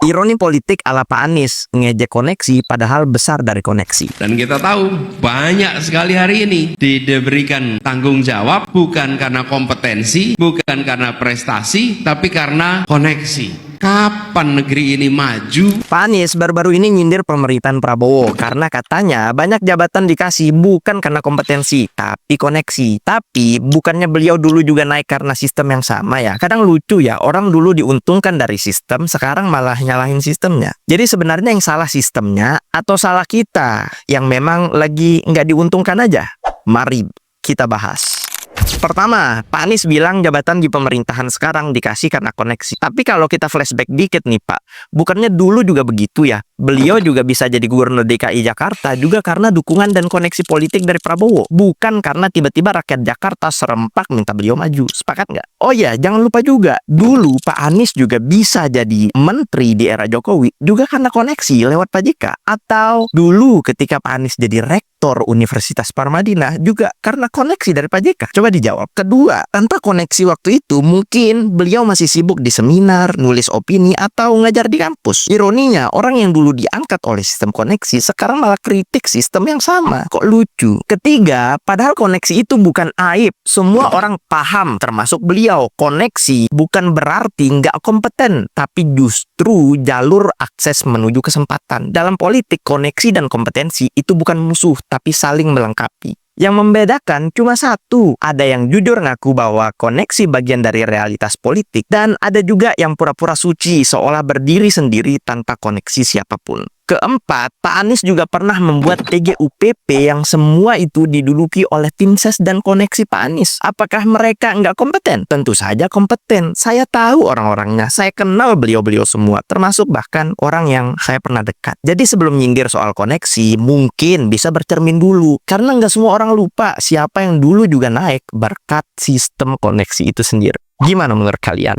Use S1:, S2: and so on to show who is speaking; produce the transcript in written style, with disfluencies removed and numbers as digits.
S1: Ironi politik ala Pak Anies, ngejek koneksi padahal besar dari koneksi.
S2: Dan kita tahu banyak sekali hari ini diberikan tanggung jawab bukan karena kompetensi, bukan karena prestasi, tapi karena koneksi. Kapan negeri ini maju?
S1: Pak Anies baru-baru ini nyindir pemerintahan Prabowo karena katanya banyak jabatan dikasih bukan karena kompetensi, tapi koneksi. Tapi bukannya beliau dulu juga naik karena sistem yang sama ya? Kadang lucu ya, orang dulu diuntungkan dari sistem, sekarang malah nyalahin sistemnya. Jadi sebenarnya yang salah sistemnya atau salah kita yang memang lagi nggak diuntungkan aja? Mari kita bahas. Pertama, Pak Anies bilang jabatan di pemerintahan sekarang dikasih karena koneksi. Tapi kalau kita flashback dikit nih Pak, bukannya dulu juga begitu ya? Beliau juga bisa jadi gubernur DKI Jakarta juga karena dukungan dan koneksi politik dari Prabowo. Bukan karena tiba-tiba rakyat Jakarta serempak minta beliau maju. Sepakat nggak? Oh ya, jangan lupa juga, dulu Pak Anies juga bisa jadi menteri di era Jokowi juga karena koneksi lewat Pak JK. Atau dulu ketika Pak Anies jadi rektor Universitas Parmadina juga karena koneksi dari Pak JK. Coba dijawab. Kedua, tanpa koneksi waktu itu mungkin beliau masih sibuk di seminar, nulis opini, atau ngajar di kampus. Ironinya, orang yang dulu diangkat oleh sistem koneksi sekarang malah kritik sistem yang sama. Kok lucu? Ketiga, padahal koneksi itu bukan aib. Semua orang paham, termasuk beliau. Koneksi bukan berarti nggak kompeten, tapi justru jalur akses menuju kesempatan. Dalam politik, koneksi dan kompetensi itu bukan musuh, tapi saling melengkapi. Yang membedakan cuma satu, ada yang jujur ngaku bahwa koneksi bagian dari realitas politik, dan ada juga yang pura-pura suci seolah berdiri sendiri tanpa koneksi siapapun. Keempat, Pak Anies juga pernah membuat TGUPP yang semua itu diduduki oleh tim ses dan koneksi Pak Anies. Apakah mereka nggak kompeten? Tentu saja kompeten. Saya tahu orang-orangnya, saya kenal beliau-beliau semua, termasuk bahkan orang yang saya pernah dekat. Jadi sebelum nyindir soal koneksi, mungkin bisa bercermin dulu. Karena nggak semua orang lupa siapa yang dulu juga naik berkat sistem koneksi itu sendiri. Gimana menurut kalian?